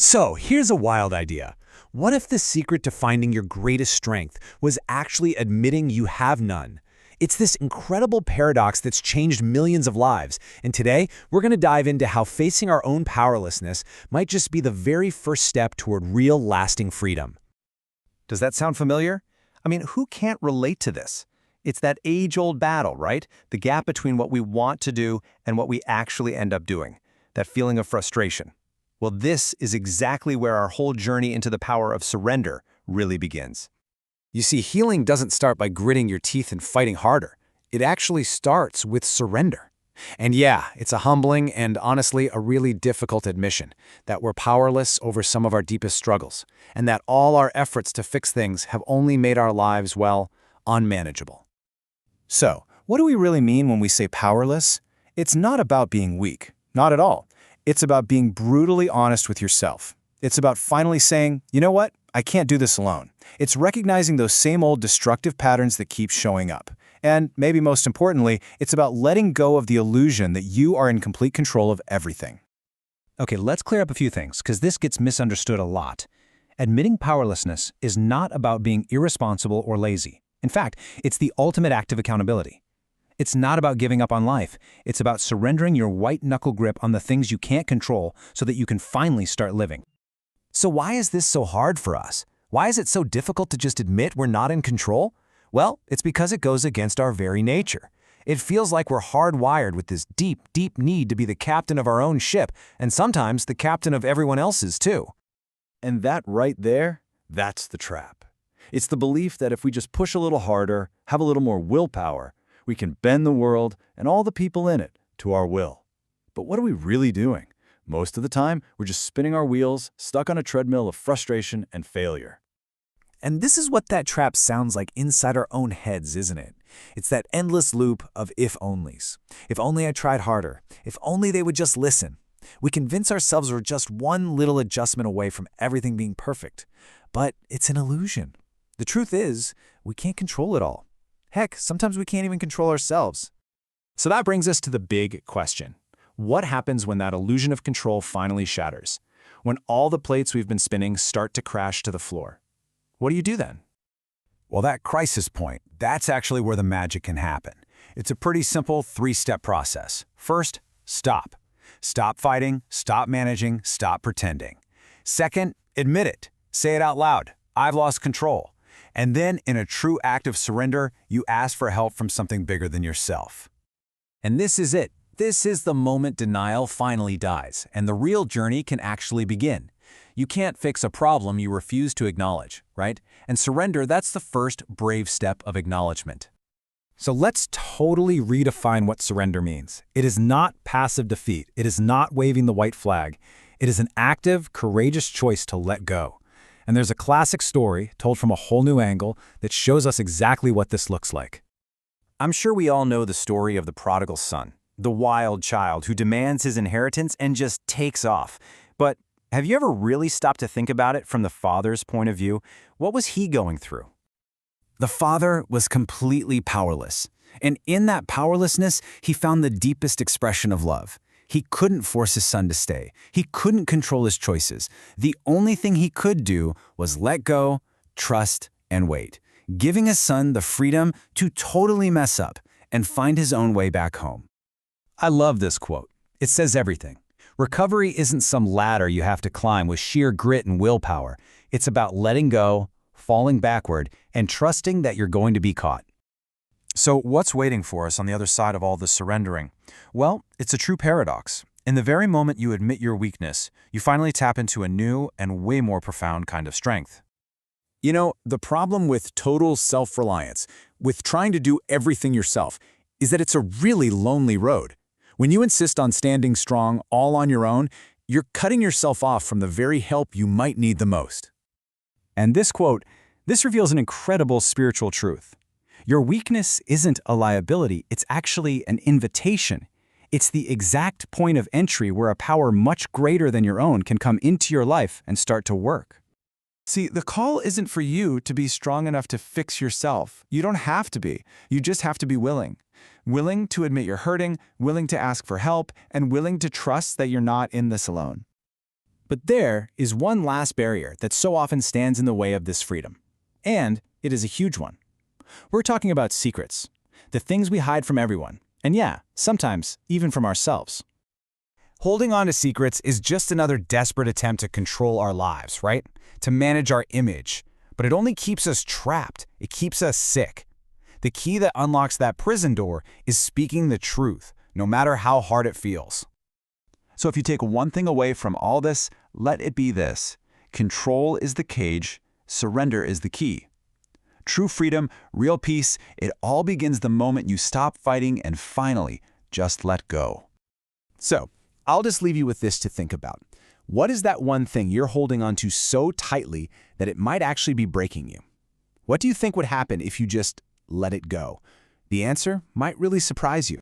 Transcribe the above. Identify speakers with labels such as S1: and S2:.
S1: So, here's a wild idea. What if the secret to finding your greatest strength was actually admitting you have none? It's this incredible paradox that's changed millions of lives, and today we're going to dive into how facing our own powerlessness might just be the very first step toward real, lasting freedom.
S2: Does that sound familiar? I mean, who can't relate to this? It's that age-old battle, right? The gap between what we want to do and what we actually end up doing. That feeling of frustration. Well, this is exactly where our whole journey into the power of surrender really begins.
S1: You see, healing doesn't start by gritting your teeth and fighting harder. It actually starts with surrender. And yeah, it's a humbling and honestly a really difficult admission that we're powerless over some of our deepest struggles, and that all our efforts to fix things have only made our lives, well, unmanageable.
S2: So, what do we really mean when we say powerless? It's not about being weak, not at all. It's about being brutally honest with yourself. It's about finally saying, you know what, I can't do this alone. It's recognizing those same old destructive patterns that keep showing up. And maybe most importantly, it's about letting go of the illusion that you are in complete control of everything.
S3: Okay, let's clear up a few things, because this gets misunderstood a lot. Admitting powerlessness is not about being irresponsible or lazy. In fact, it's the ultimate act of accountability. It's not about giving up on life. It's about surrendering your white-knuckle grip on the things you can't control so that you can finally start living.
S1: So why is this so hard for us? Why is it so difficult to just admit we're not in control? Well, it's because it goes against our very nature. It feels like we're hardwired with this deep, deep need to be the captain of our own ship, and sometimes the captain of everyone else's too.
S2: And that right there, that's the trap. It's the belief that if we just push a little harder, have a little more willpower, we can bend the world and all the people in it to our will. But what are we really doing? Most of the time, we're just spinning our wheels, stuck on a treadmill of frustration and failure.
S1: And this is what that trap sounds like inside our own heads, isn't it? It's that endless loop of if-onlys. If only I tried harder. If only they would just listen. We convince ourselves we're just one little adjustment away from everything being perfect. But it's an illusion. The truth is, we can't control it all. Heck, sometimes we can't even control ourselves. So that brings us to the big question. What happens when that illusion of control finally shatters? When all the plates we've been spinning start to crash to the floor? What do you do then?
S3: Well, that crisis point, that's actually where the magic can happen. It's a pretty simple three-step process. First, stop. Stop fighting, stop managing, stop pretending. Second, admit it. Say it out loud. I've lost control. And then, in a true act of surrender, you ask for help from something bigger than yourself.
S1: And this is it. This is the moment denial finally dies, and the real journey can actually begin. You can't fix a problem you refuse to acknowledge, right? And surrender, that's the first brave step of acknowledgement.
S3: So let's totally redefine what surrender means. It is not passive defeat. It is not waving the white flag. It is an active, courageous choice to let go. And there's a classic story told from a whole new angle that shows us exactly what this looks like.
S2: I'm sure we all know the story of the prodigal son, the wild child who demands his inheritance and just takes off. But have you ever really stopped to think about it from the father's point of view? What was he going through?
S3: The father was completely powerless. And in that powerlessness, he found the deepest expression of love. He couldn't force his son to stay. He couldn't control his choices. The only thing he could do was let go, trust, and wait, giving his son the freedom to totally mess up and find his own way back home.
S1: I love this quote. It says everything. Recovery isn't some ladder you have to climb with sheer grit and willpower. It's about letting go, falling backward, and trusting that you're going to be caught.
S2: So what's waiting for us on the other side of all this surrendering? Well, it's a true paradox. In the very moment you admit your weakness, you finally tap into a new and way more profound kind of strength.
S1: You know, the problem with total self-reliance, with trying to do everything yourself, is that it's a really lonely road. When you insist on standing strong all on your own, you're cutting yourself off from the very help you might need the most.
S3: And this quote, this reveals an incredible spiritual truth. Your weakness isn't a liability, it's actually an invitation. It's the exact point of entry where a power much greater than your own can come into your life and start to work.
S4: See, the call isn't for you to be strong enough to fix yourself. You don't have to be. You just have to be willing. Willing to admit you're hurting, willing to ask for help, and willing to trust that you're not in this alone.
S3: But there is one last barrier that so often stands in the way of this freedom. And it is a huge one. We're talking about secrets, the things we hide from everyone, and yeah, sometimes even from ourselves.
S1: Holding on to secrets is just another desperate attempt to control our lives, right? To manage our image. But it only keeps us trapped. It keeps us sick. The key that unlocks that prison door is speaking the truth, no matter how hard it feels.
S4: So if you take one thing away from all this, let it be this: control is the cage, surrender is the key. True freedom, real peace, it all begins the moment you stop fighting and finally just let go.
S3: So, I'll just leave you with this to think about. What is that one thing you're holding on to so tightly that it might actually be breaking you? What do you think would happen if you just let it go? The answer might really surprise you.